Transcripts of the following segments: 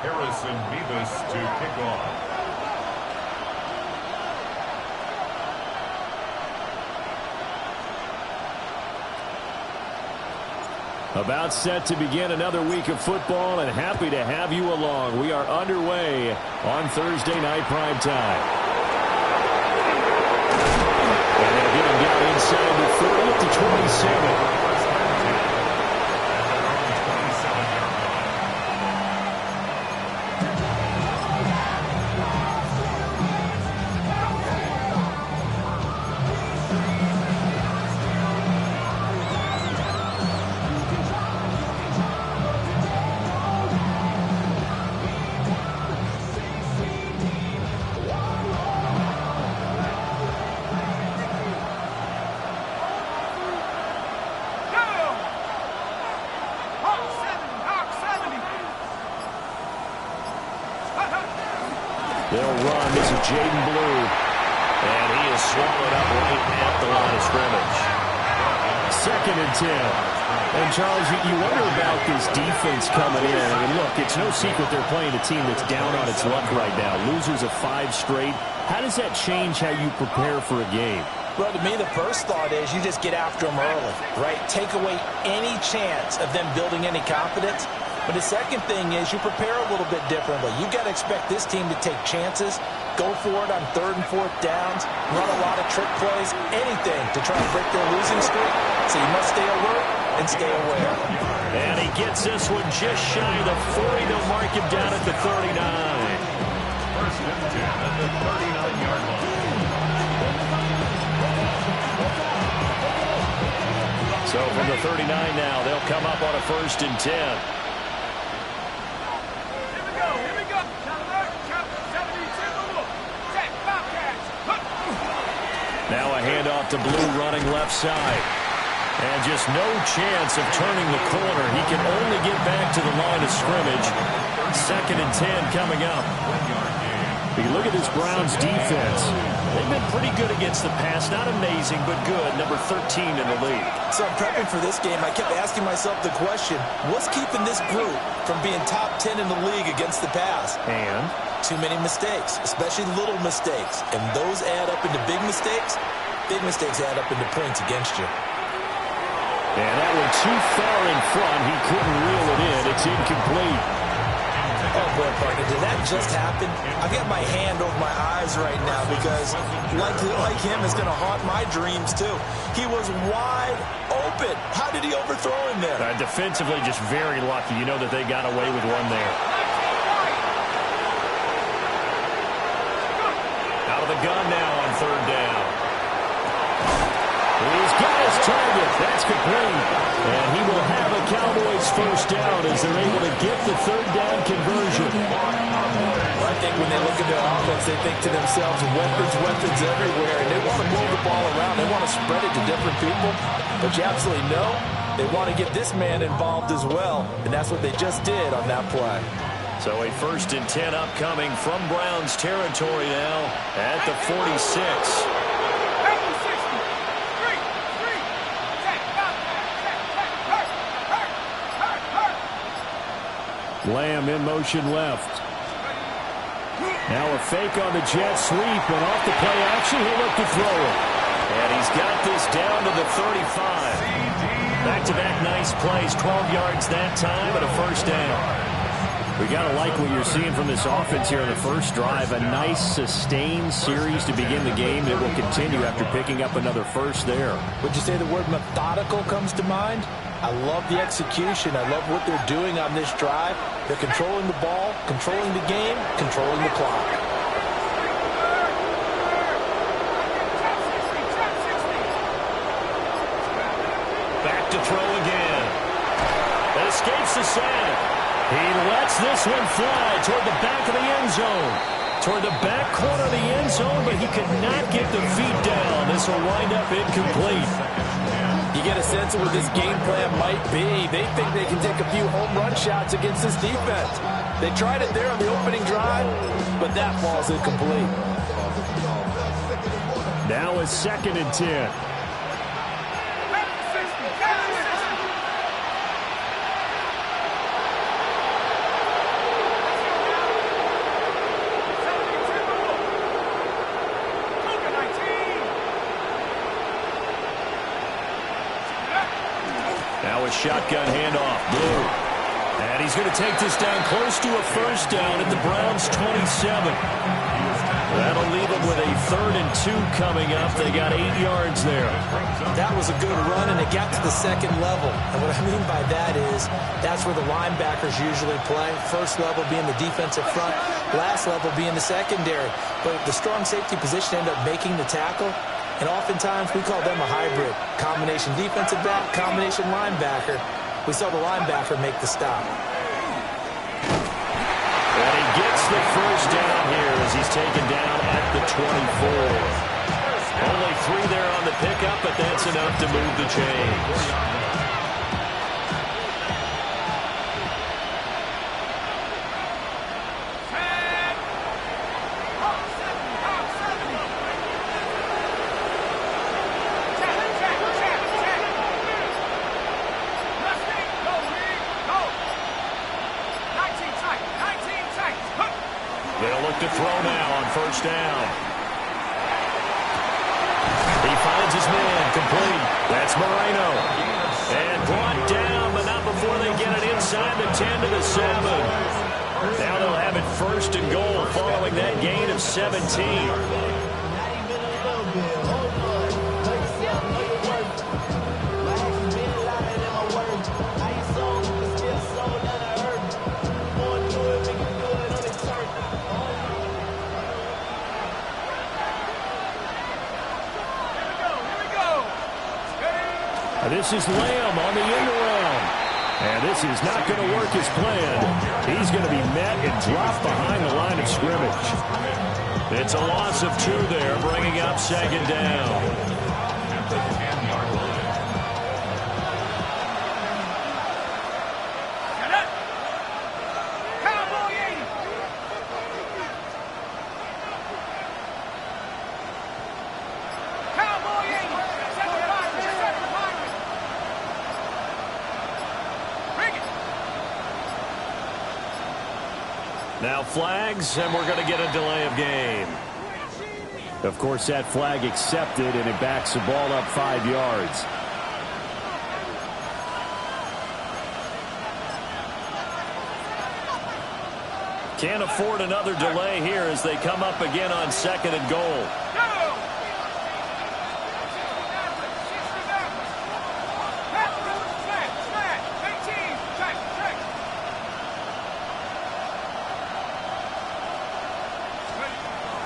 Harrison Bevis to kick off. About set to begin another week of football, and happy to have you along. We are underway on Thursday night prime time. And they'll get him down inside the 30 up to 27. They'll run. This is Jaden Blue. And he is swallowed up right at the line of scrimmage. 2nd and 10. And, Charles, you wonder about this defense coming in. I mean, look, it's no secret they're playing a team that's down on its luck right now. Losers of 5 straight. How does that change how you prepare for a game? Well, to me, the first thought is you just get after them early, right? Take away any chance of them building any confidence. But the second thing is you prepare a little bit differently. You got to expect this team to take chances, go for it on 3rd and 4th downs, run a lot of trick plays, anything to try to break their losing streak. So you must stay alert and stay aware. And he gets this one just shy of the 40. They'll mark him down at the 39. 1st and 10 at the 39-yard line. So from the 39 now, they'll come up on a 1st and 10. Now a handoff to Blue running left side. And just no chance of turning the corner. He can only get back to the line of scrimmage. 2nd and 10 coming up. If you look at this Browns defense, they've been pretty good against the pass. Not amazing, but good. Number 13 in the league. So I'm prepping for this game. I kept asking myself the question, what's keeping this group from being top 10 in the league against the pass? And? Too many mistakes, especially little mistakes. And those add up into big mistakes. Big mistakes add up into points against you. And that one too far in front. He couldn't reel it in. It's incomplete. Oh, boy, partner, did that just happen? I've got my hand over my eyes right now because like him is going to haunt my dreams, too. He was wide open. How did he overthrow him there? Defensively, just very lucky. You know that they got away with one there. Out of the gun now on 3rd down. He's got his target. That's complete. And he will have a Cowboys 1st down as they're able to get the 3rd down conversion. Well, I think when they look at their offense, they think to themselves, weapons everywhere, and they want to move the ball around. They want to spread it to different people. But you absolutely know they want to get this man involved as well, and that's what they just did on that play. So a 1st and 10 upcoming from Browns territory now at the 46. Lamb in motion left. Now a fake on the jet sweep, and off the play action, he'll look to throw it. And he's got this down to the 35. Back-to-back nice plays, 12 yards that time, and a 1st down. We got to like what you're seeing from this offense here in the first drive. A nice, sustained series to begin the game, and it will continue after picking up another 1st there. Would you say the word methodical comes to mind? I love the execution. I love what they're doing on this drive. They're controlling the ball, controlling the game, controlling the clock. Back to throw again. That escapes the sack. He lets this one fly toward the back of the end zone. Toward the back corner of the end zone, but he could not get the feet down. This will wind up incomplete. You get a sense of what this game plan might be. They think they can take a few home run shots against this defense. They tried it there on the opening drive, but that ball's incomplete. Now a 2nd and 10. shotgun handoff. Blue. And he's going to take this down close to a first down at the Browns' 27. That'll leave them with a 3rd and 2 coming up. They got 8 yards there. That was a good run, and it got to the second level. And what I mean by that is that's where the linebackers usually play. First level being the defensive front, last level being the secondary. But the strong safety position ended up making the tackle, and oftentimes we call them a hybrid. Combination defensive back, combination linebacker. We saw the linebacker make the stop. And he gets the first down here as he's taken down at the 24. Only 3 there on the pickup, but that's enough to move the chains. They'll look to throw now on first down. He finds his man complete. That's Moreno. And brought down, but not before they get it inside the 10 to the 7. Now they'll have it 1st and goal following that gain of 17. This is Lamb on the end around. And this is not going to work as planned. He's going to be met and dropped behind the line of scrimmage. It's a loss of 2 there, bringing up 2nd down. Now flags, and we're going to get a delay of game. Of course, that flag accepted, and it backs the ball up 5 yards. Can't afford another delay here as they come up again on 2nd and goal.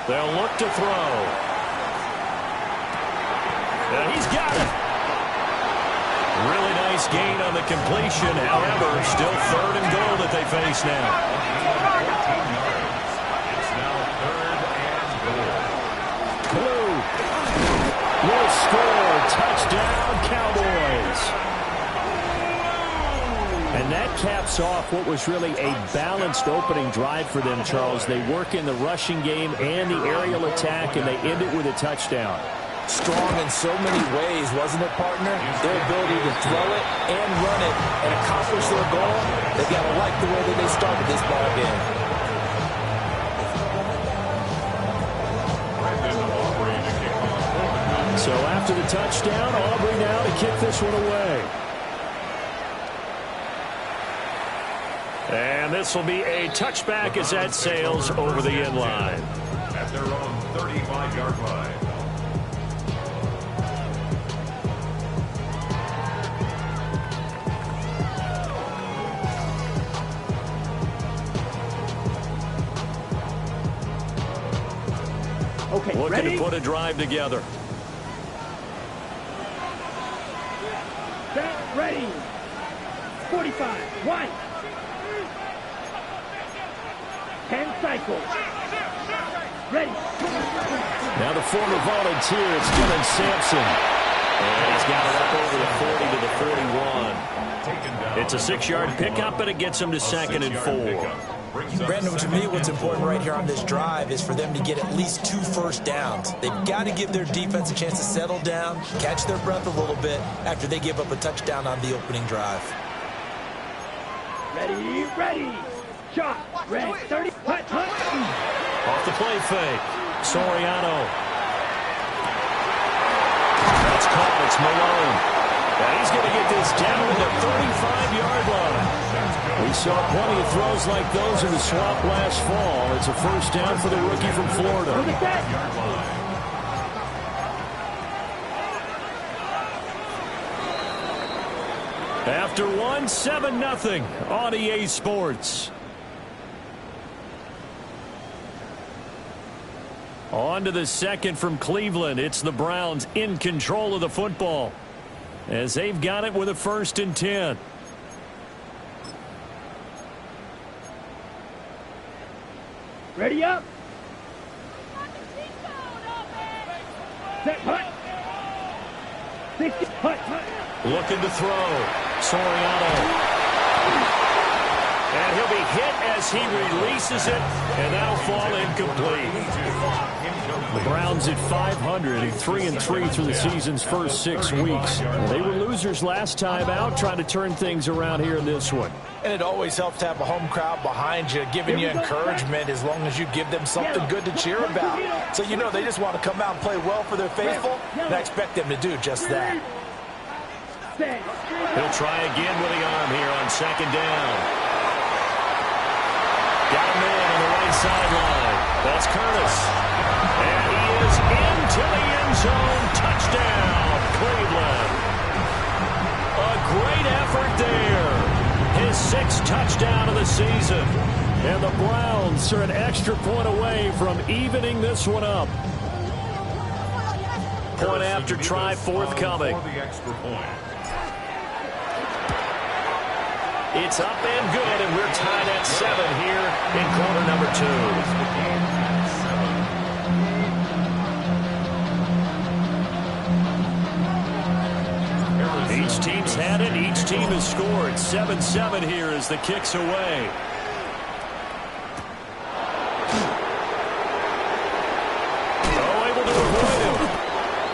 They'll look to throw. And he's got it. Really nice gain on the completion. However, still 3rd and goal that they face now. It's now 3rd and goal. Blue will score. Touchdown, Cowboys. And that caps off what was really a balanced opening drive for them, Charles. They work in the rushing game and the aerial attack, and they end it with a touchdown. Strong in so many ways, wasn't it, partner? Their ability to throw it and run it and accomplish their goal, they've got to like the way that they started this ball game. So after the touchdown, Aubrey now to kick this one away. And this will be a touchback as that sails over the end line. At their own 35-yard line. Okay, looking ready? To put a drive together. Set, ready. 45, one. 10 cycles. Ready. Now the former volunteer, it's Dylan Sampson. And he's got it up over the 40 to the 41. It's a 6-yard pickup, but it gets him to 2nd and 4. Brandon, to me, what's important right here on this drive is for them to get at least 2 first downs. They've got to give their defense a chance to settle down, catch their breath a little bit after they give up a touchdown on the opening drive. Ready, ready. Shot, red, 30, hut. Off the play fake, Soriano. That's caught, it's Malone. And he's going to get this down to the 35-yard line. We saw plenty of throws like those in the swamp last fall. It's a first down for the rookie from Florida. After one, 7-0 on EA Sports. On to the second from Cleveland. It's the Browns in control of the football as they've got it with a 1st and 10. Ready up. Set punt. 60 punt. Looking to throw. Soriano. And he'll be hit as he releases it, and that'll fall incomplete. The Browns at 500 and 3-3 through the season's first 6 weeks. They were losers last time out, trying to turn things around here in this one. And it always helps to have a home crowd behind you, giving you encouragement as long as you give them something good to cheer about. So you know they just want to come out and play well for their faithful, and I expect them to do just that. He'll try again with the arm here on 2nd down. Got a man on the right sideline. That's Curtis. And he is into the end zone. Touchdown, Cleveland. A great effort there. His 6th touchdown of the season. And the Browns are an extra point away from evening this one up. Point after try forthcoming. It's up and good, and we're tied at 7 here in quarter number 2. Each team's had it. Each team has scored. 7-7 here as the kick's away. Oh, able to avoid him.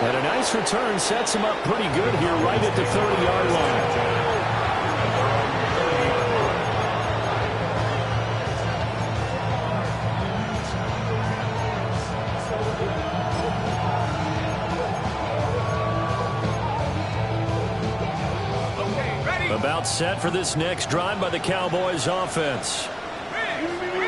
And a nice return sets him up pretty good here right at the 30-yard line. About set for this next drive by the Cowboys offense.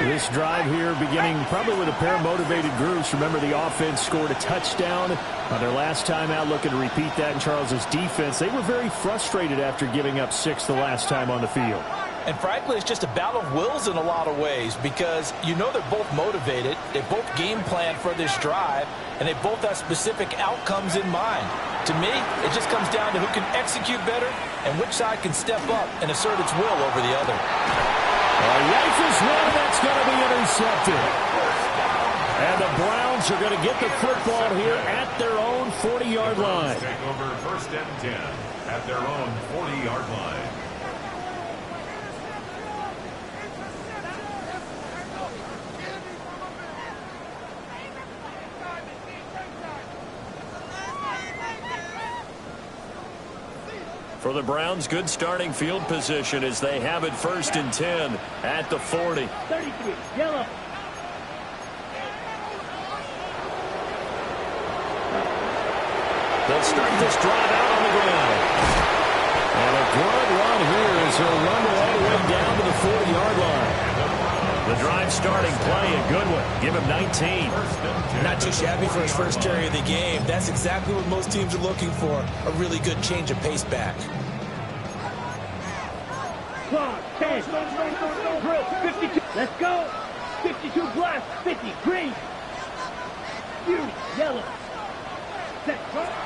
This drive here beginning probably with a pair of motivated groups. Remember, the offense scored a touchdown on their last time out. Looking to repeat that in Charles's defense. They were very frustrated after giving up 6 the last time on the field. And frankly, it's just a battle of wills in a lot of ways because you know they're both motivated. They both game plan for this drive, and they both have specific outcomes in mind. To me, it just comes down to who can execute better and which side can step up and assert its will over the other. Rifles one, that's going to be intercepted. And the Browns are going to get the football here at their own 40-yard line. Take over 1st and 10 at their own 40-yard line. For the Browns, good starting field position as they have it 1st and 10 at the 40. 33, yellow. They'll start this drive out on the ground. And a good run here as he'll rumble all the way down to the 40-yard line. The drive starting play, a good one. Give him 19. Not too shabby for his first carry of the game. That's exactly what most teams are looking for. A really good change of pace back. 10, 52, let's go. 52 black, 50 green. You, yellow. Set,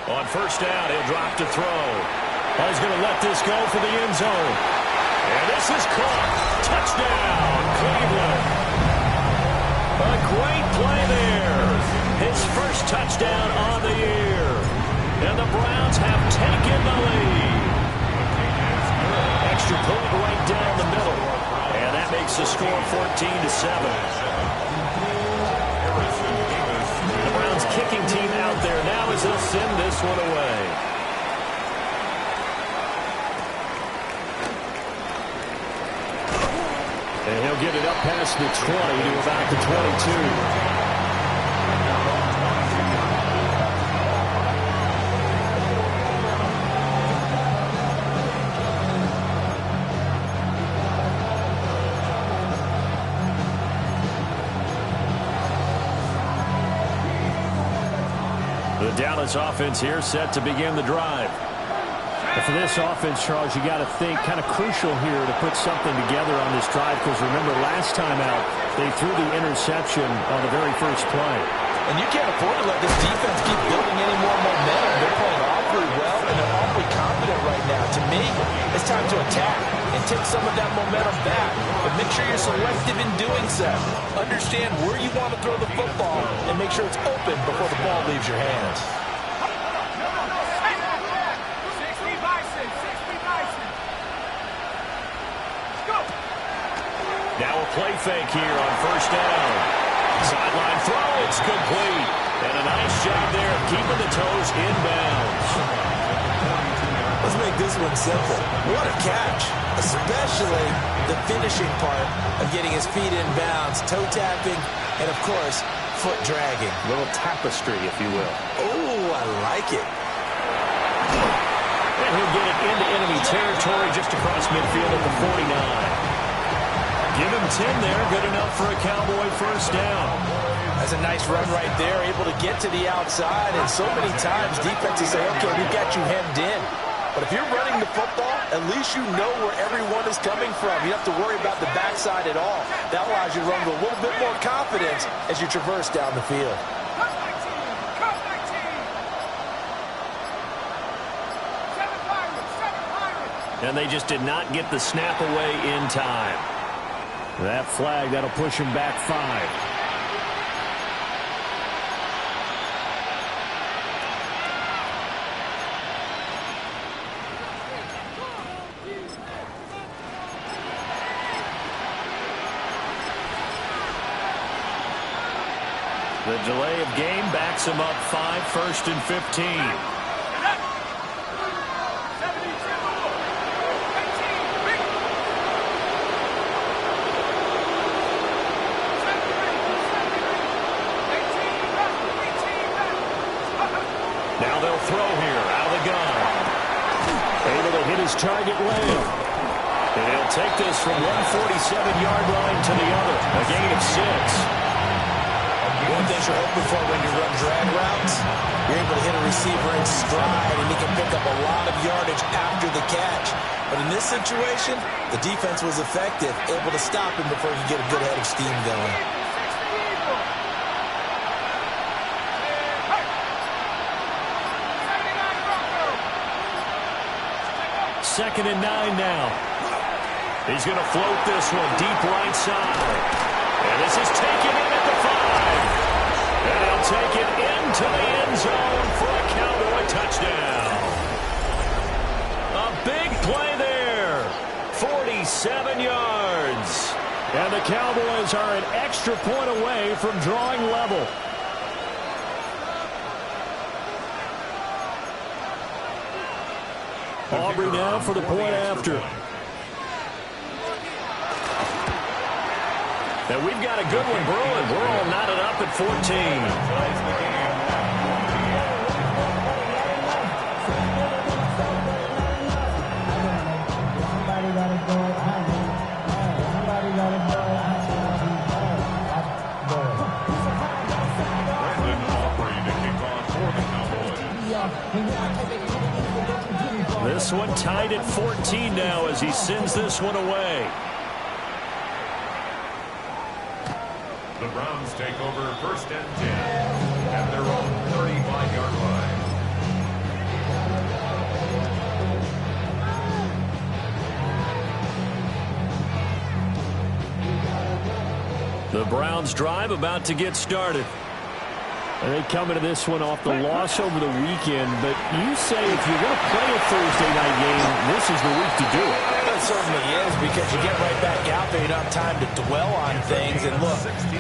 on 1st down, he'll drop to throw. He's going to let this go for the end zone. And this is caught. Touchdown, Cleveland. A great play there. His first touchdown on the year. And the Browns have taken the lead. Extra point right down the middle. And that makes the score 14-7. The Browns kicking team out there now as they'll send this one away. And he'll get it up past the 20 to about the 22. Dallas offense here set to begin the drive. And for this offense, Charles, you got to think kind of crucial here to put something together on this drive, because remember last time out they threw the interception on the very first play. And you can't afford to let this defense keep building any more momentum. They're playing awfully well, and they're awfully confident right now. To me, it's time to attack and take some of that momentum back. But make sure you're selective in doing so. Understand where you want to throw the football and make sure it's open before the ball leaves your hands. Now a play fake here on first down. Sideline throw, it's complete. And a nice job there of keeping the toes in bounds. Let's make this one simple. What a catch, especially the finishing part of getting his feet in bounds, toe tapping, and of course, foot dragging. A little tapestry, if you will. Oh, I like it. And he'll get it into enemy territory just across midfield at the 49. Give him 10 there, good enough for a Cowboy first down. That's a nice run right there, able to get to the outside, and so many times defenses say, okay, we've got you hemmed in. But if you're running the football, at least you know where everyone is coming from. You don't have to worry about the backside at all. That allows you to run with a little bit more confidence as you traverse down the field. And they just did not get the snap away in time. That flag, that'll push him back 5. The delay of game backs him up 5, 1st and 15. Now they'll throw here out of the gun. Able to hit his target Lamb. And he'll take this from 147-yard line to the other. A gain of 6. One thing you're hoping for when you run drag routes, you're able to hit a receiver in stride, and he can pick up a lot of yardage after the catch. But in this situation, the defense was effective, able to stop him before he could get a good head of steam going. Second and 9 now. He's going to float this one deep right side. And this is taken in at the 5. And he'll take it into the end zone for a Cowboy touchdown. A big play there. 47 yards. And the Cowboys are an extra point away from drawing level. Aubrey now for the point after. And we've got a good one brewing. We're all knotted up at 14. This one tied at 14 now as he sends this one away. The Browns take over 1st and 10 at their own 35-yard line. The Browns drive about to get started. And they come into this one off the loss over the weekend, but you say if you're going to play a Thursday night game, this is the week to do it. It certainly is, because you get right back out there. You don't have time to dwell on things. And look,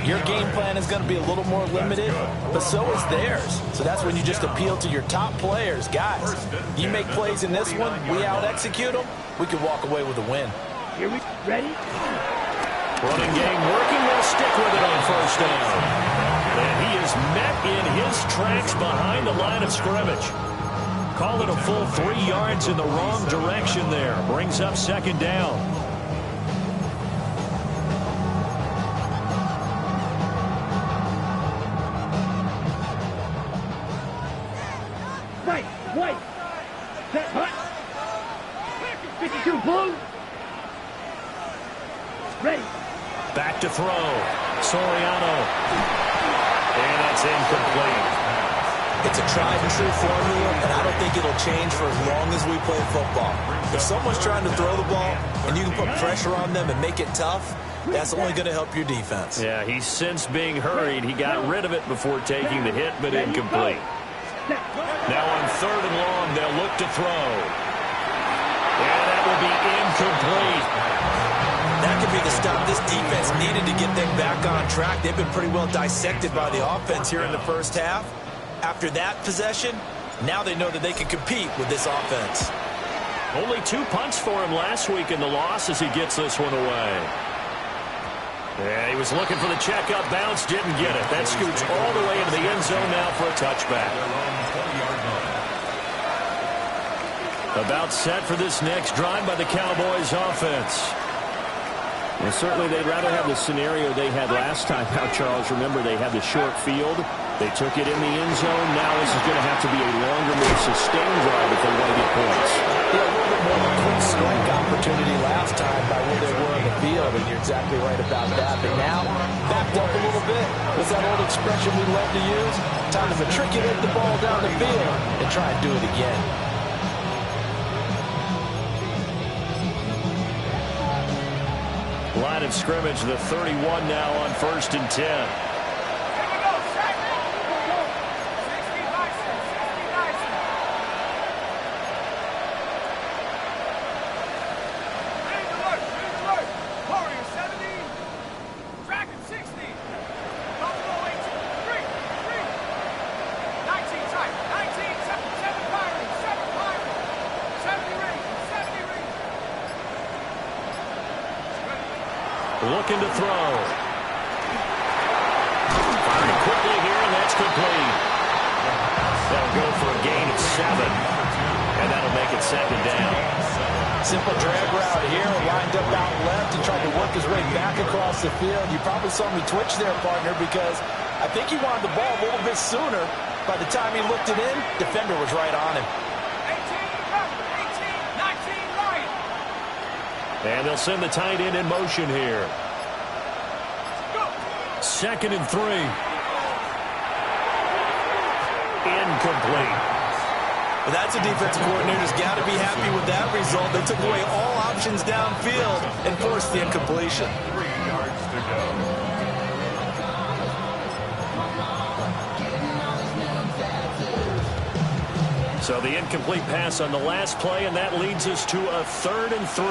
your game plan is going to be a little more limited, but so is theirs. So that's when you just appeal to your top players. Guys, you make plays in this one, we out-execute them, we could walk away with a win. Here we ready? Running game working. We'll stick with it on first down. And he is met in his tracks behind the line of scrimmage. Call it a full 3 yards in the wrong direction there. Brings up second down. White. Set. Hut. 52 blue. Ready. Back to throw. Soriano. And that's incomplete. It's a tried-and-true formula, and I don't think it'll change for as long as we play football. If someone's trying to throw the ball and you can put pressure on them and make it tough, that's only going to help your defense. Yeah, he's since being hurried. He got rid of it before taking the hit, but incomplete. Now on 3rd and long, they'll look to throw. And that will be incomplete. That could be the stop this defense needed to get them back on track. They've been pretty well dissected by the offense here in the first half. After that possession, now they know that they can compete with this offense. Only 2 punts for him last week in the loss as he gets this one away. Yeah, he was looking for the checkup bounce, didn't get it. That scoots all the way into the end zone now for a touchback. About set for this next drive by the Cowboys offense. And certainly they'd rather have the scenario they had last time out, Charles. Remember, they had the short field. They took it in the end zone. Now this is going to have to be a longer, more sustained drive if they want to get points. Yeah, a little bit more of a quick strike opportunity last time by where they were in the field, and you're exactly right about that. But now, backed up a little bit. What's that old expression we love to use? Time to matriculate the ball down the field and try and do it again. Line of scrimmage, the 31 now on 1st and 10. Looking to throw. Firing quickly here, and that's complete. That'll go for a gain of 7. And that'll make it 2nd down. Simple drag route here, lined up out left and tried to work his way back across the field. You probably saw me twitch there, partner, because I think he wanted the ball a little bit sooner. By the time he looked it in, defender was right on him. 18, 19, right. And they'll send the tight end in motion here. 2nd and 3. Incomplete. Well, that's a defensive coordinator's got to be happy with that result. They took away all options downfield and forced the incompletion. 3 yards to go. So the incomplete pass on the last play, and that leads us to a 3rd and 3.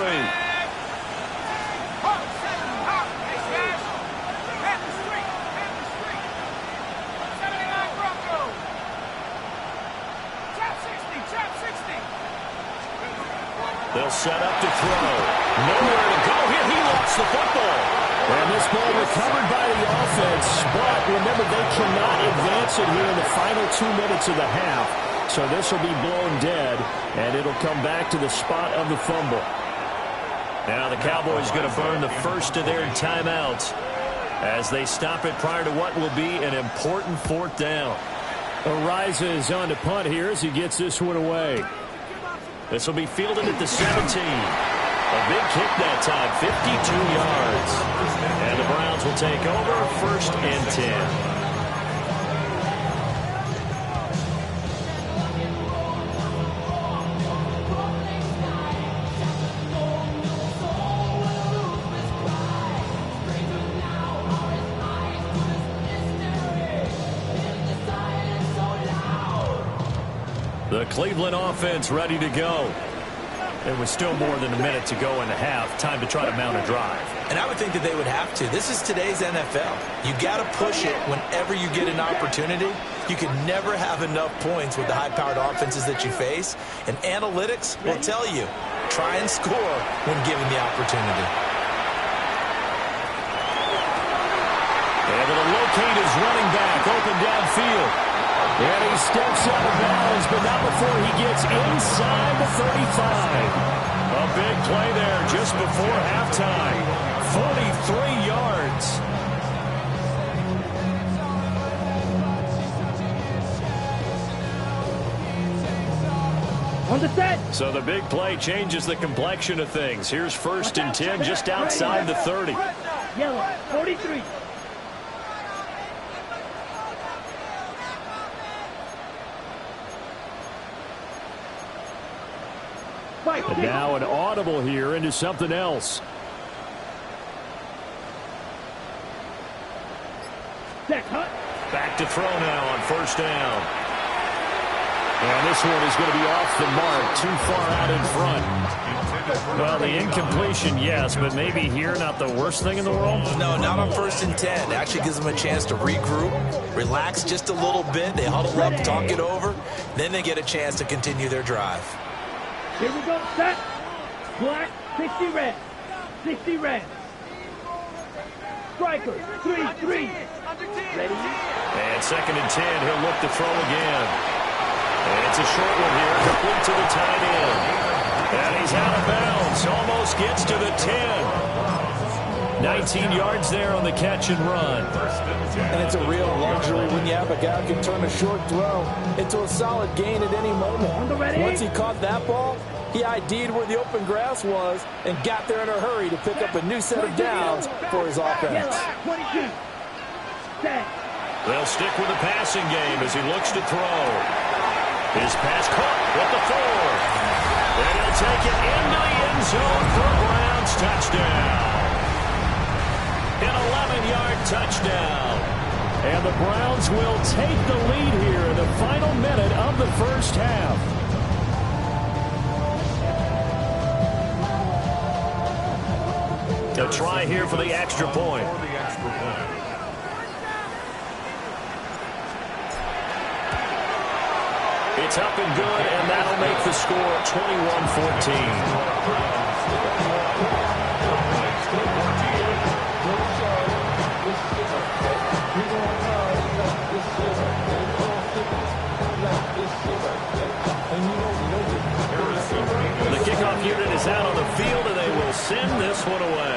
They'll set up to throw. Nowhere to go here. He lost the football. And this ball recovered by the offense, but remember, they cannot advance it here in the final 2 minutes of the half. So this will be blown dead, and it'll come back to the spot of the fumble. Now the Cowboys going to burn the first of their timeouts as they stop it prior to what will be an important 4th down. Araiza is on to punt here as he gets this one away. This will be fielded at the 17. A big kick that time, 52 yards. And the Browns will take over 1st and 10. The Cleveland offense ready to go. There was still more than a minute to go in the half. Time to try to mount a drive. And I would think that they would have to. This is today's NFL. You got to push it whenever you get an opportunity. You can never have enough points with the high-powered offenses that you face. And analytics will tell you, try and score when given the opportunity. Able to locate his running back open downfield. And he steps out of bounds, but not before he gets inside the 35. A big play there just before halftime. 43 yards. On the set. So the big play changes the complexion of things. Here's 1st and 10 just outside the 30. Yellow, 43. And now an audible here into something else. Back to throw now on 1st down. And this one is going to be off the mark, too far out in front. Well, the incompletion, yes, but maybe here not the worst thing in the world? No, not on 1st and 10. Actually gives them a chance to regroup, relax just a little bit. They huddle up, talk it over. Then they get a chance to continue their drive. Here we go, set. Black, 60 red. 60 red. Striker, 3-3. Ready? And 2nd and 10, he'll look to throw again. And it's a short one here, complete to the tight end. And he's out of bounds, almost gets to the 10. 19 yards there on the catch and run. And it's a real luxury when you have a guy who can turn a short throw into a solid gain at any moment. Once he caught that ball, he ID'd where the open grass was and got there in a hurry to pick up a new set of downs for his offense. 22. Set. They'll stick with the passing game as he looks to throw. His pass caught with the 4. And he'll take it into the end zone for a Browns touchdown. An 11-yard touchdown. And the Browns will take the lead here in the final minute of the 1st half. A try here for the extra point. It's up and good, and that'll make the score 21-14. The kickoff unit is out on the field, and they will send this one away.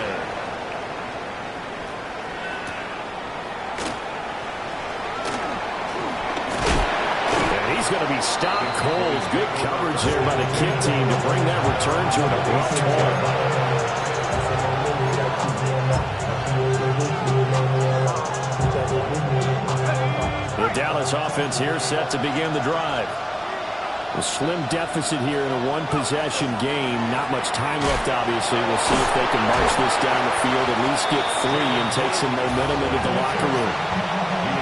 He's going to be stopped cold. Good coverage there by the kick team to bring that return to an abrupt halt. The Dallas offense here set to begin the drive. A slim deficit here in a one-possession game. Not much time left, obviously. We'll see if they can march this down the field, at least get 3 and take some momentum into the locker room.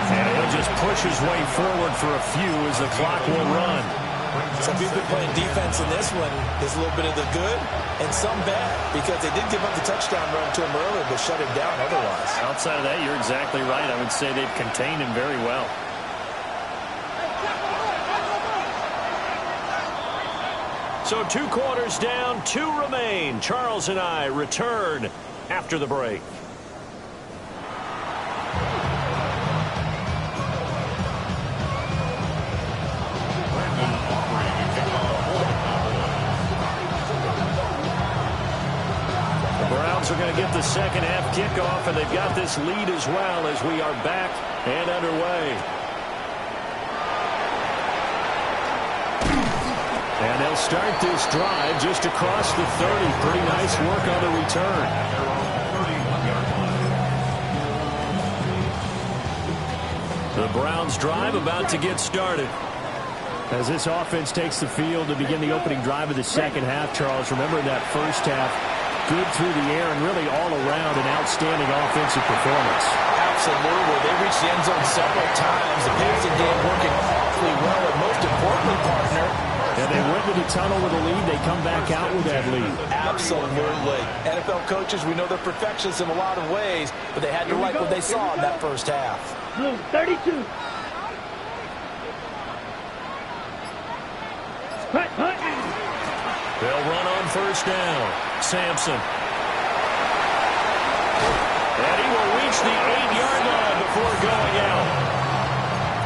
And he'll just push his way forward for a few as the clock will run. So if you've been playing defense in this one, there's a little bit of the good and some bad, because they did give up the touchdown run to him earlier, but shut him down otherwise. Outside of that, you're exactly right. I would say they've contained him very well. So 2 quarters down, 2 remain. Charles and I return after the break. The Browns are going to get the second half kickoff, and they've got this lead as well as we are back and underway. And they'll start this drive just across the 30. Pretty nice work on the return. The Browns drive about to get started. As this offense takes the field to begin the opening drive of the second half, Charles, remember in that first half, good through the air and really all around an outstanding offensive performance. Absolutely. They reached the end zone several times. The passing game working awfully well, and most importantly, partner, and they went to the tunnel with a lead. They come back out with that lead. Absolutely. NFL coaches, we know they're perfectionists in a lot of ways, but they had to like what they saw in that first half. Blue, 32. Hut. They'll run on first down. Sampson. And he will reach the 8-yard line before going out.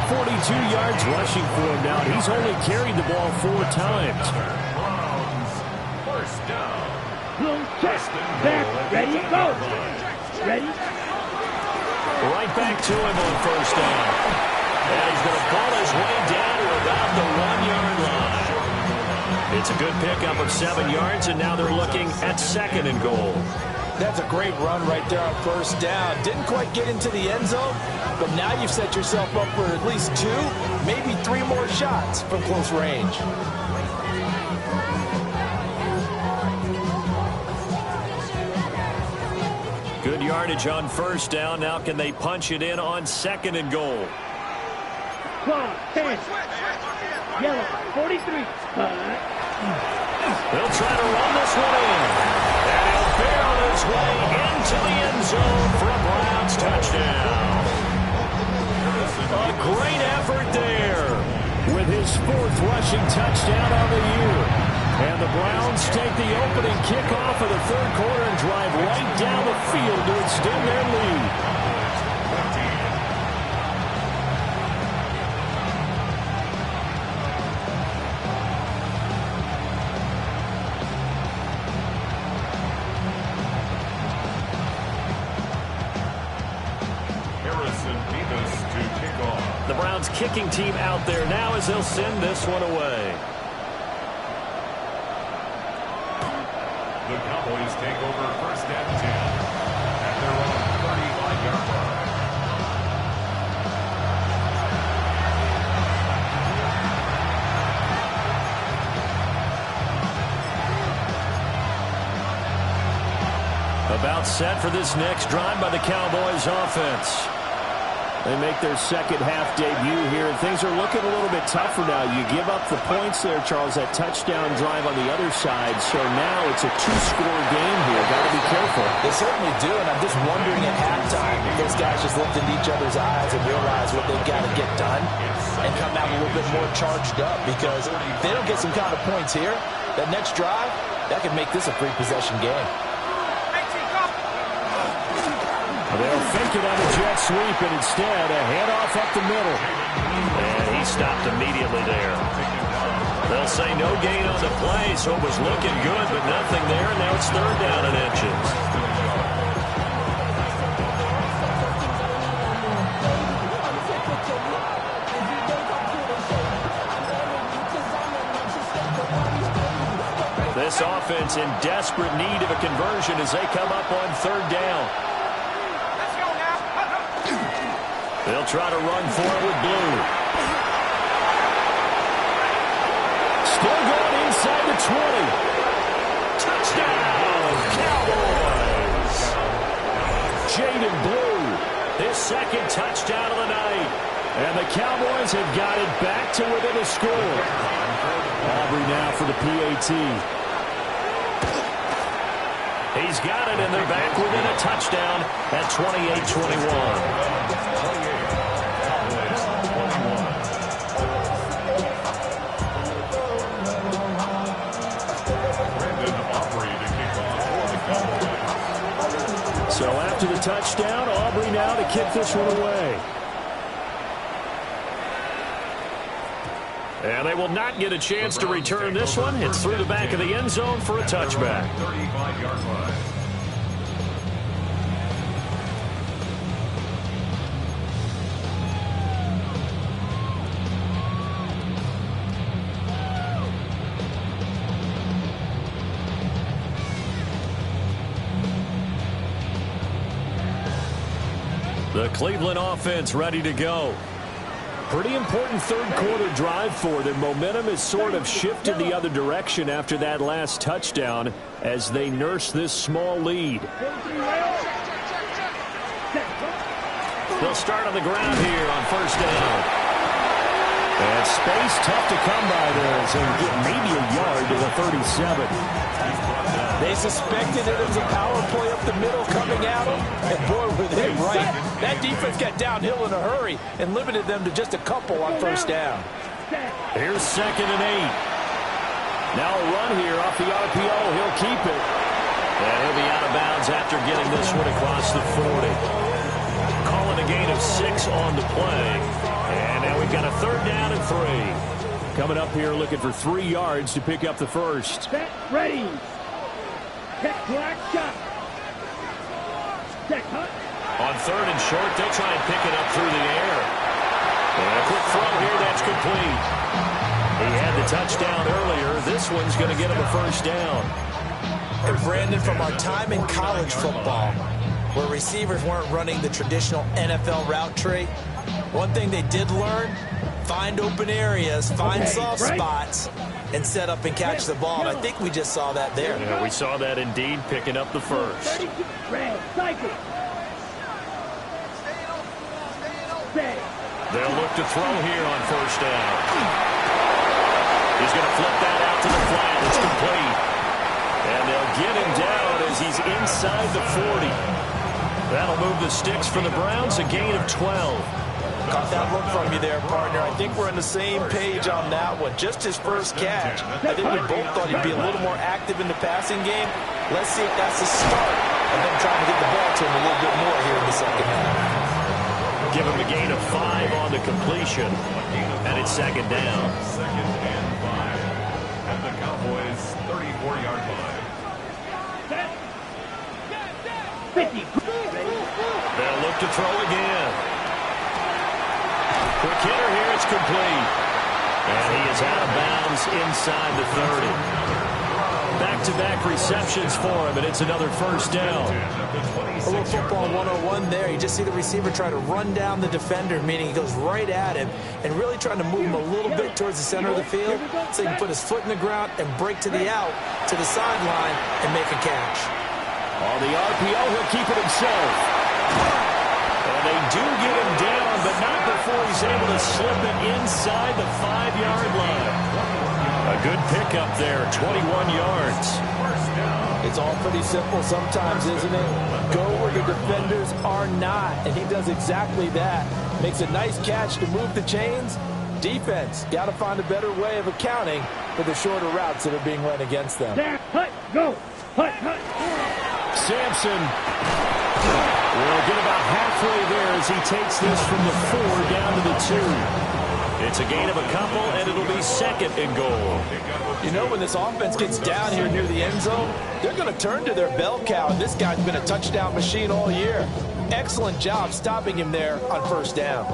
42 yards rushing for him now. He's only carried the ball 4 times. First down. Blue, check. Back. Ready, go. Ready. Right back to him on first down. And he's going to pull his way down to about the 1-yard line. It's a good pickup of 7 yards, and now they're looking at 2nd and goal. That's a great run right there on first down. Didn't quite get into the end zone, but now you've set yourself up for at least 2, maybe 3 more shots from close range. Good yardage on first down. Now can they punch it in on 2nd and goal? Claw, 10. Yellow, 43. They'll try to run this one in. And he'll barrel his way into the end zone for a Browns touchdown. A great effort there. With his 4th rushing touchdown on the year. And the Browns take the opening kickoff of the 3rd quarter and drive right down the field to extend their lead. The Browns kicking team out there now as they'll send this one away. The Cowboys take over 1st and 10 at their own 35-yard line. About set for this next drive by the Cowboys offense. They make their 2nd half debut here, and things are looking a little bit tougher now. You give up the points there, Charles, that touchdown drive on the other side. So now it's a 2-score game here. Got to be careful. They certainly do, and I'm just wondering at halftime if those guys just looked into each other's eyes and realize what they've got to get done and come out a little bit more charged up, because if they don't get some kind of points here, that next drive, that could make this a 3-possession game. They'll fake it on a jet sweep, and instead a handoff up the middle. And he stopped immediately there. They'll say no gain on the play, so it was looking good, but nothing there, and now it's 3rd down and inches. This offense in desperate need of a conversion as they come up on 3rd down. They'll try to run for it with Blue. Still going inside the 20. Touchdown, Cowboys! Jaden Blue. His 2nd touchdown of the night. And the Cowboys have got it back to within a score. Aubrey now for the PAT. He's got it, and they're back within a touchdown at 28-21. So after the touchdown, Aubrey now to kick this one away. And they will not get a chance to return this one. It's through the back of the end zone for a touchback. 35-yard line. The Cleveland offense ready to go. Pretty important 3rd quarter drive for them. Momentum has sort of shifted the other direction after that last touchdown as they nurse this small lead. They'll start on the ground here on 1st down. And space tough to come by there as they get maybe a yard to the 37. They suspected it was a power play up the middle coming at them, and boy, were they right. That defense got downhill in a hurry and limited them to just a couple on 1st down. Here's 2nd and 8. Now a run here off the RPO. He'll keep it. And he'll be out of bounds after getting this one across the 40. Calling a gain of 6 on the play. And now we've got a 3rd down and 3. Coming up here looking for 3 yards to pick up the first. Set, ready. Check, black, shot. Check, hut. On 3rd and short, they'll try and pick it up through the air. And a quick throw here, that's complete. He had the touchdown earlier. This one's going to get him a first down. And Brandon, from our time in college football, where receivers weren't running the traditional NFL route tree, one thing they did learn, find open areas, find soft spots, and set up and catch the ball. And I think we just saw that there. Yeah, we saw that indeed, picking up the first. 32 red. Cycle. Stay. They'll look to throw here on first down. He's going to flip that out to the flat. It's complete. And they'll get him down as he's inside the 40. That'll move the sticks for the Browns, a gain of 12. Caught that look from you there, partner. I think we're on the same page on that one. Just his first catch. I think we both thought he'd be a little more active in the passing game. Let's see if that's the start of them trying to get the ball to him a little bit more here in the second half. Give him a gain of 5 on the completion. And it's second down. Second and 5 at the Cowboys' 34-yard line. 50. They'll look to throw again. Quick hitter here, it's complete. And he is out of bounds inside the 30. Back-to-back receptions for him, and it's another first down. A little football 101 there. You just see the receiver try to run down the defender, meaning he goes right at him and really trying to move him a little bit towards the center of the field so he can put his foot in the ground and break to the out, to the sideline, and make a catch. On the RPO, he'll keep it himself. And they do get him down, but not before he's able to slip it inside the 5-yard line. A good pickup there, 21 yards. It's all pretty simple sometimes, isn't it? Go where the defenders are not, and he does exactly that. Makes a nice catch to move the chains. Defense, got to find a better way of accounting for the shorter routes that are being run against them. There. Hut. Go. Hut. Hut. Sampson will get about halfway there as he takes this from the 4 down to the 2. It's a gain of a couple, and it'll be second and goal. You know, when this offense gets down here near the end zone, they're going to turn to their bell cow, and this guy's been a touchdown machine all year. Excellent job stopping him there on first down.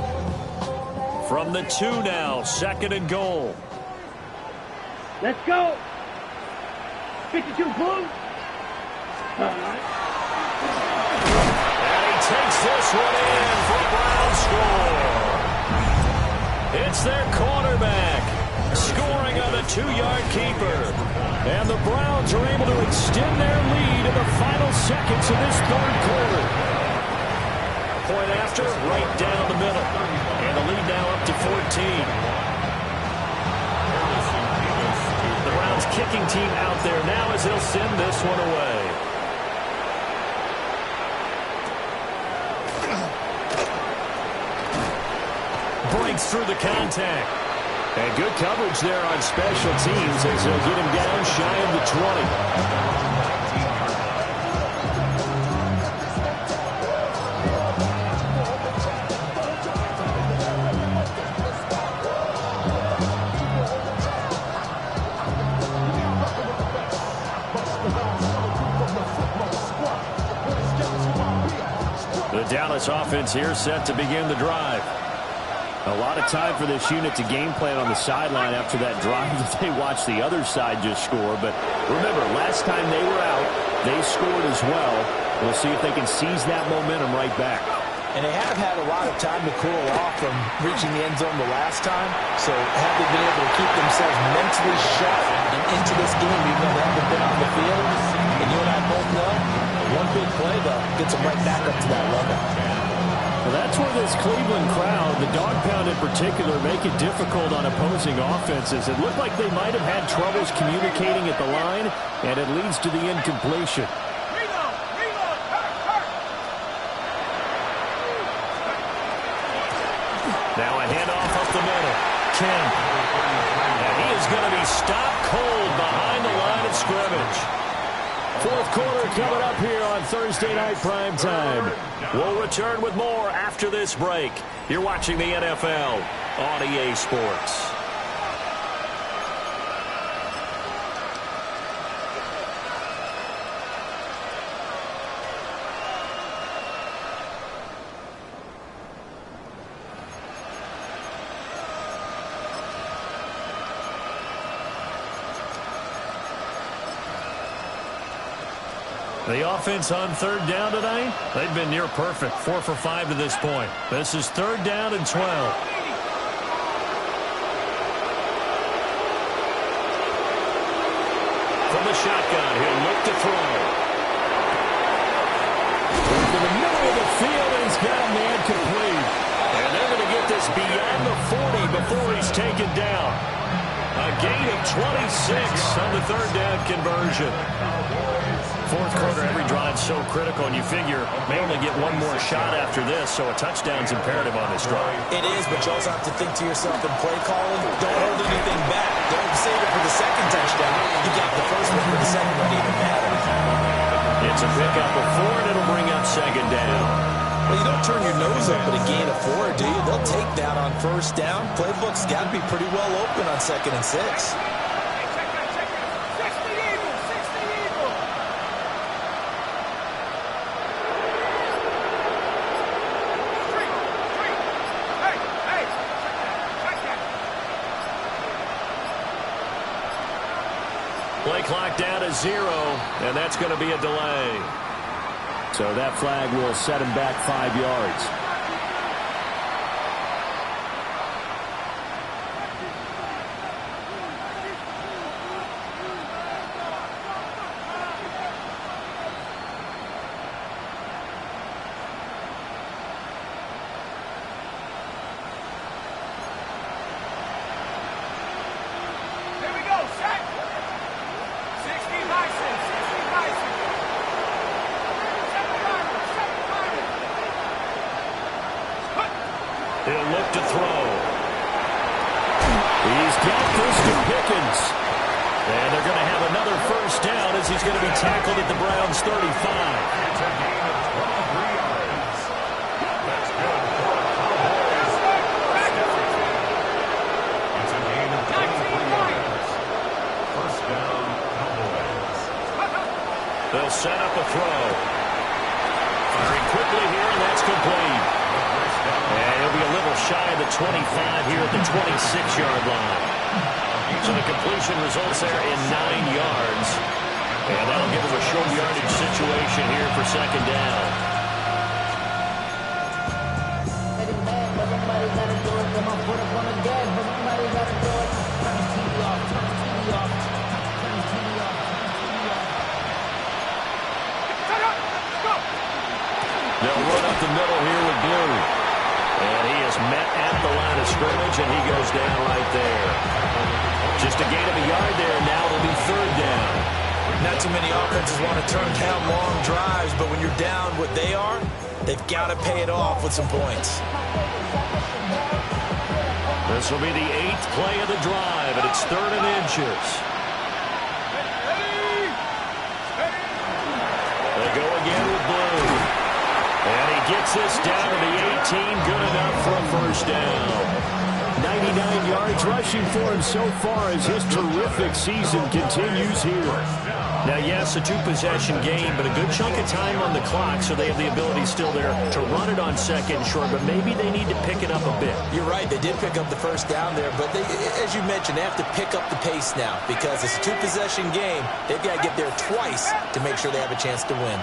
From the 2 now, second and goal. Let's go. 52 blue. And he takes this one in for a Brown score. It's their quarterback scoring on the 2-yard keeper. And the Browns are able to extend their lead in the final seconds of this third quarter. Point after, right down the middle. And the lead now up to 14. The Browns kicking team out there now as they'll send this one away. Breaks through the contact. And good coverage there on special teams as they'll get him down shy of the 20. The Dallas offense here set to begin the drive. A lot of time for this unit to game plan on the sideline after that drive that they watched the other side just score. But remember, last time they were out, they scored as well. We'll see if they can seize that momentum right back. And they have had a lot of time to cool off from reaching the end zone the last time. So have they been able to keep themselves mentally sharp and into this game even though they haven't been on the field? And you and I both know, one big play, though, gets them right back up to that level. Well, that's where this Cleveland crowd, the dog pound in particular, make it difficult on opposing offenses. It looked like they might have had troubles communicating at the line, and it leads to the incompletion. Now a handoff up the middle. Kemp. And he is going to be stopped cold behind the line of scrimmage. Fourth quarter coming up here on Thursday Night Primetime. We'll return with more after this break. You're watching the NFL on EA Sports. The offense on third down tonight, they've been near perfect, 4 for 5 to this point. This is third down and 12. From the shotgun, he'll look to throw. To the middle of the field, and he's got a man complete. And they're going to get this beyond the 40 before he's taken down. A gain of 26 on the third down conversion. Fourth quarter, every drive's so critical, and you figure may only get one more shot after this, so a touchdown's imperative on this drive. It is, but you also have to think to yourself in play calling, don't hold anything back. Don't save it for the second touchdown. You got the first one for the second one even matter. It's a pickup of 4, and it'll bring up second down. Well, you don't turn your nose up at a gain of 4, do you? They'll take that on first down. Playbook's got to be pretty well open on 2nd and 6. Play clock down to 0, and that's going to be a delay. So that flag will set him back 5 yards. He'll look to throw. He's got this to Pickens. And they're going to have another first down as he's going to be tackled at the Browns' 35. It's a gain of 12 yards. That's good for Cowboys. It's a gain of 23 yards. First down, Cowboys. They'll set up a throw. Firing quickly here, and that's complete. And he'll be a little shy of the 25 here at the 26-yard line. So the completion results there in 9 yards. And that'll give him a short yardage situation here for second down. They'll run up the middle here with Blue. And he is met at the line of scrimmage, and he goes down right there. Just a gain of a yard there, and now it'll be third down. Not too many offenses want to turn down long drives, but when you're down what they are, they've got to pay it off with some points. This will be the 8th play of the drive, and it's 3rd and inches. They go again with Blue. And he gets this down to the 18, good enough for a first down. 99 yards rushing for him so far as his terrific season continues here. Now, yes, a 2-possession game, but a good chunk of time on the clock, so they have the ability still there to run it on second short, but maybe they need to pick it up a bit. You're right, they did pick up the first down there, but they, as you mentioned, they have to pick up the pace now because it's a 2-possession game. They've got to get there twice to make sure they have a chance to win.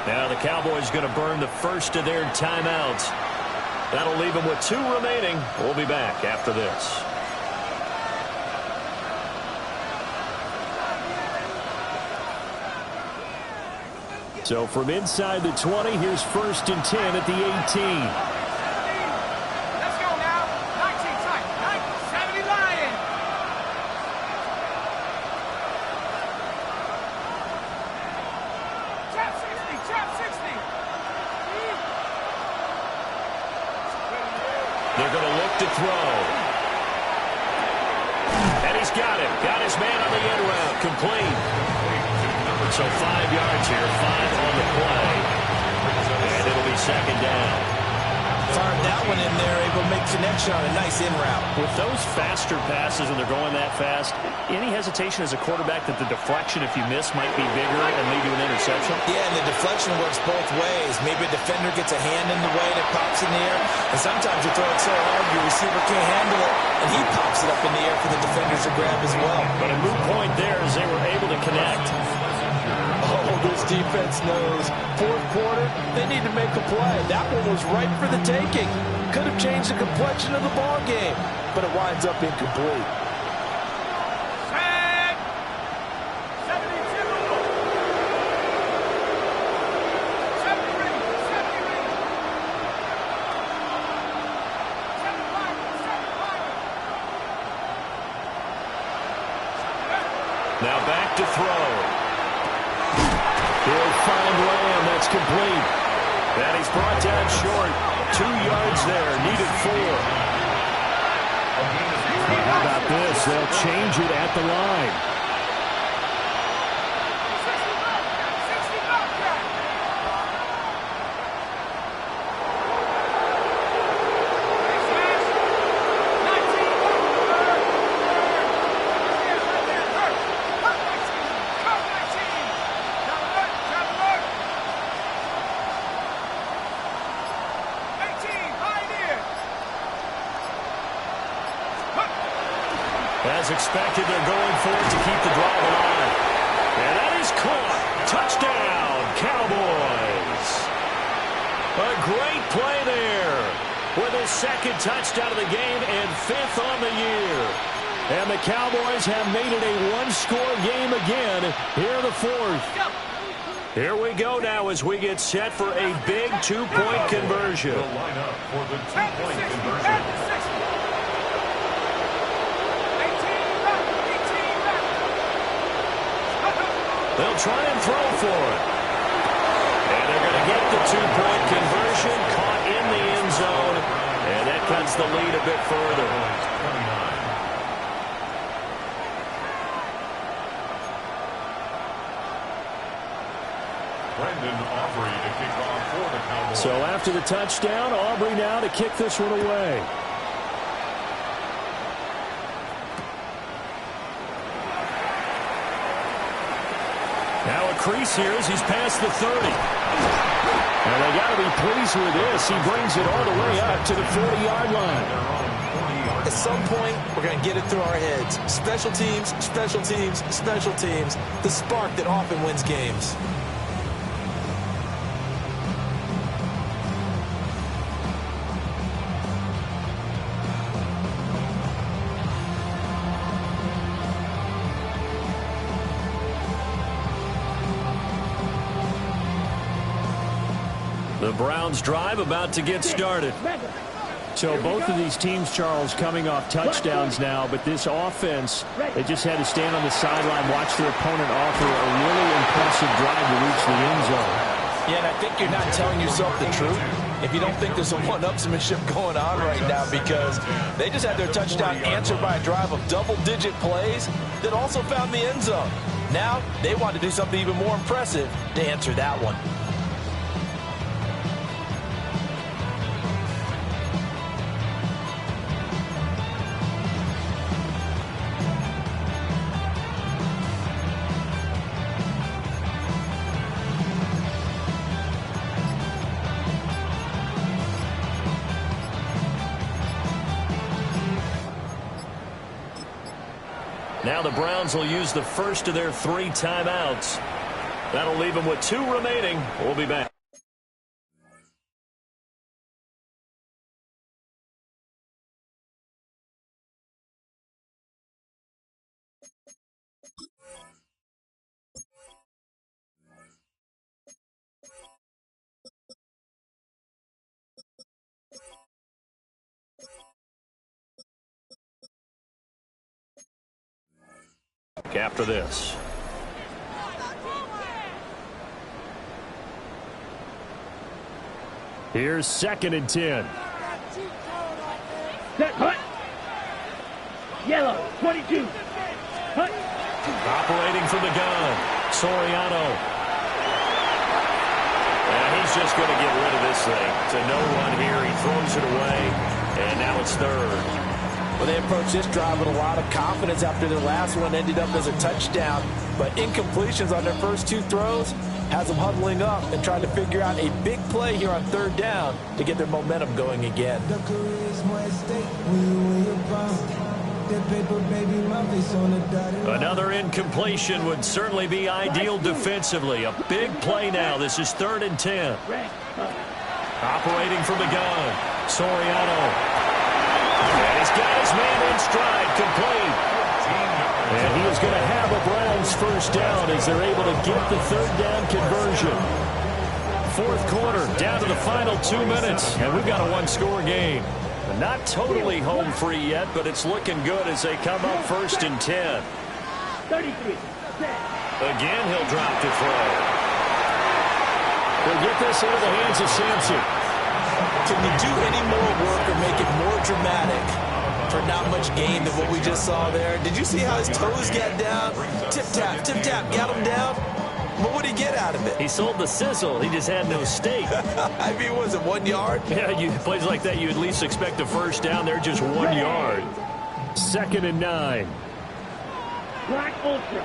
Now the Cowboys going to burn the first of their timeouts. That'll leave them with 2 remaining. We'll be back after this. So from inside the 20, here's 1st and 10 at the 18. They're going to look to throw. And he's got it. Got his man on the end route. Complete. So 5 yards here. 5 on the play. And it'll be second down. fired that one in there, able to make connection on a nice in route. With those faster passes and they're going that fast, any hesitation as a quarterback that the deflection, if you miss, might be bigger and lead to an interception? Yeah, and the deflection works both ways. Maybe a defender gets a hand in the way and it pops in the air, and sometimes you throw it so hard your receiver can't handle it, and he pops it up in the air for the defenders to grab as well. But a moot point there as they were able to connect. Oh, this defense knows. Fourth quarter, they need to make a play. That one was ripe for the taking. Could have changed the complexion of the ball game, but it winds up incomplete. Now back to throw. He'll find Lamb. That's complete. And he's brought down short. 2 yards there. Needed 4. How about this? They'll change it at the line. As expected, they're going for it to keep the drive alive. And that is caught. Touchdown, Cowboys. A great play there with his second touchdown of the game and 5th on the year. And the Cowboys have made it a one-score game again here in the 4th. Here we go now as we get set for a big 2-point conversion. Will line up for the 2-point conversion. They'll try and throw for it. And they're going to get the 2-point conversion, caught in the end zone, and that cuts the lead a bit further. Brendan Aubrey to kick off for the Cowboys. So after the touchdown, Aubrey now to kick this one away. Now a crease here as he's past the 30. And they got to be pleased with this. He brings it all the way up to the 40-yard line. At some point, we're going to get it through our heads. Special teams, special teams, special teams. The spark that often wins games. The Browns drive about to get started. So both of these teams, Charles, coming off touchdowns now, but this offense, they just had to stand on the sideline, watch their opponent offer a really impressive drive to reach the end zone. Yeah, and I think you're not telling yourself the truth if you don't think there's some one-upsmanship going on right now, because they just had their touchdown answered by a drive of double-digit plays that also found the end zone. Now they want to do something even more impressive to answer that one. Now the Browns will use the first of their 3 timeouts. That'll leave them with 2 remaining. We'll be back. After this. Here's 2nd and 10. Set, hut. Yellow, 22. Hut. Operating from the gun, Soriano. And he's just going to get rid of this thing. It's a no-run here. He throws it away, and now it's third. Well, they approached this drive with a lot of confidence after their last one ended up as a touchdown. But incompletions on their first two throws has them huddling up and trying to figure out a big play here on third down to get their momentum going again. Another incompletion would certainly be ideal defensively. A big play now. This is 3rd and 10. Operating from the gun, Soriano. And he's got his man in stride, complete. And he is going to have a Browns first down as they're able to get the third down conversion. Fourth quarter, down to the final 2 minutes, and we've got a one-score game. Not totally home free yet, but it's looking good as they come up 1st and 10. 33. Again, he'll drop to throw. They'll get this into the hands of Sampson. Can you do any more work or make it more dramatic for not much gain than what we just saw there? Did you see how his toes got down? Tip-tap, got him down. What would he get out of it? He sold the sizzle. He just had no steak. I mean, was it 1 yard? Yeah, plays like that, you at least expect a first down. They're just 1 yard. 2nd and 9. Black Ultra.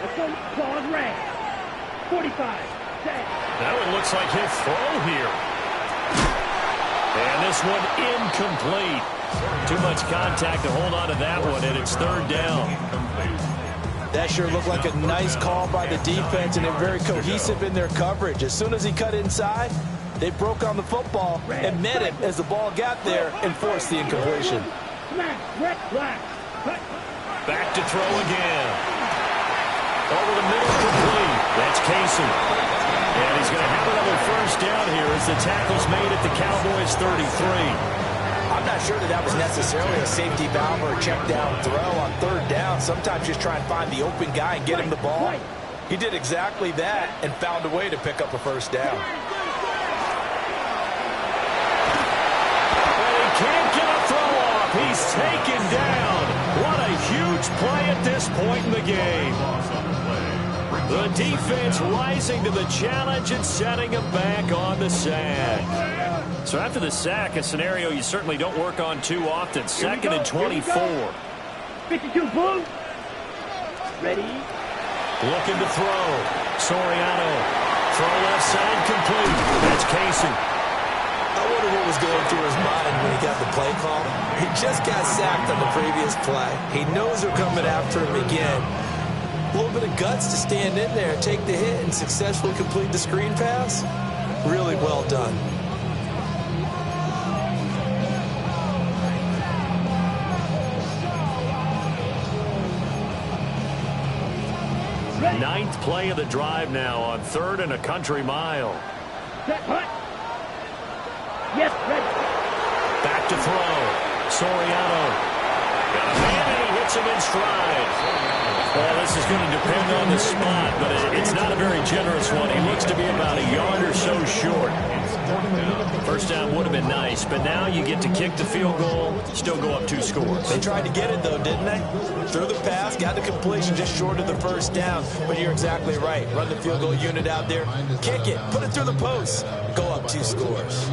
That's on claws red. 45. Set. That one looks like he'll throw here. And this one incomplete. Too much contact to hold on to that one, and it's 3rd down. That sure looked like a nice call by the defense, and they're very cohesive in their coverage. As soon as he cut inside, they broke on the football and met him as the ball got there and forced the incompletion. Back to throw again. Over the middle, complete. That's Casey. And he's going to have another first down here as the tackle's made at the Cowboys' 33. I'm not sure that was necessarily a safety valve or a check down throw on 3rd down. Sometimes just try and find the open guy and get him the ball. He did exactly that and found a way to pick up a first down. And he can't get a throw off. He's taken down. What a huge play at this point in the game. The defense rising to the challenge and setting him back on the sack. So after the sack, a scenario you certainly don't work on too often. 2nd and 24. 52 Blue. Ready. Looking to throw. Soriano. Throw left side complete. That's Casey. I wonder what was going through his mind when he got the play call. He just got sacked on the previous play. He knows they're coming after him again. A little bit of guts to stand in there, take the hit, and successfully complete the screen pass. Really well done. Ninth play of the drive now on 3rd and a country mile. Set, hut. Yes, ready. Back to throw. Soriano. Got a man and he hits him in stride. Well, this is going to depend on the spot, but it's not a very generous one. He looks to be about a yard or so short. First down would have been nice, but now you get to kick the field goal, still go up 2 scores. They tried to get it, though, didn't they? Threw the pass, got the completion just short of the first down. But you're exactly right. Run the field goal unit out there, kick it, put it through the post, go up 2 scores.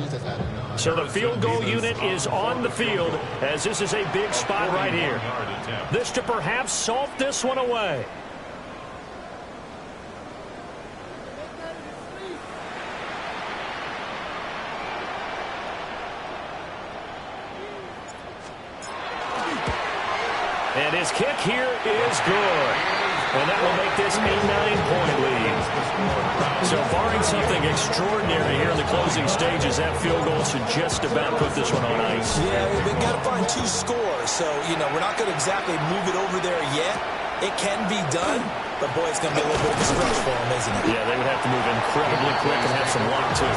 So the field goal unit is on the field as this is a big spot right here. This to perhaps salt this one away. And his kick here is good. And that will make this a 9-point lead. So barring something extraordinary here in the closing stages, that field goal should just about put this one on ice. Yeah, they've got to find 2 scores. So, you know, we're not going to exactly move it over there yet. It can be done, but boy, it's going to be a little bit of a stretch for them, isn't it? Yeah, they would have to move incredibly quick and have some luck, too.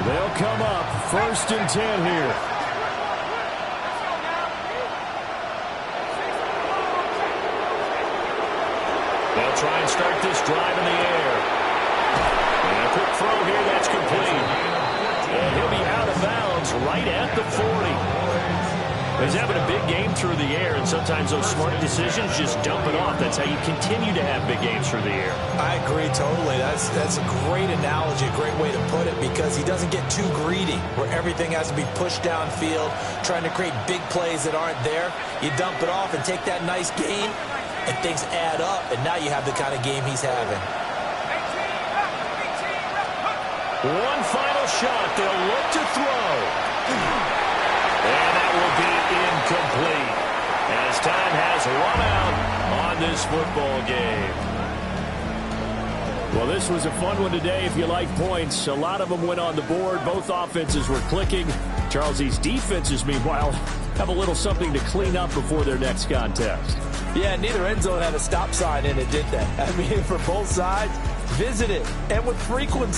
They'll come up 1st and 10 here. They'll try and start this drive in the air. And a quick throw here, that's complete. And he'll be out of bounds right at the 40. He's having a big game through the air, and sometimes those smart decisions just dump it off. That's how you continue to have big games through the air. I agree totally. That's a great analogy, a great way to put it, because he doesn't get too greedy where everything has to be pushed downfield, trying to create big plays that aren't there. You dump it off and take that nice gain, and things add up, and now you have the kind of game he's having. One final shot. They'll look to throw. And that will be incomplete as time has run out on this football game. Well, this was a fun one today if you like points. A lot of them went on the board. Both offenses were clicking. Charles, these defenses, meanwhile, have a little something to clean up before their next contest. Yeah, neither end zone had a stop sign in it, did they? I mean, for both sides, visit it, and with frequency.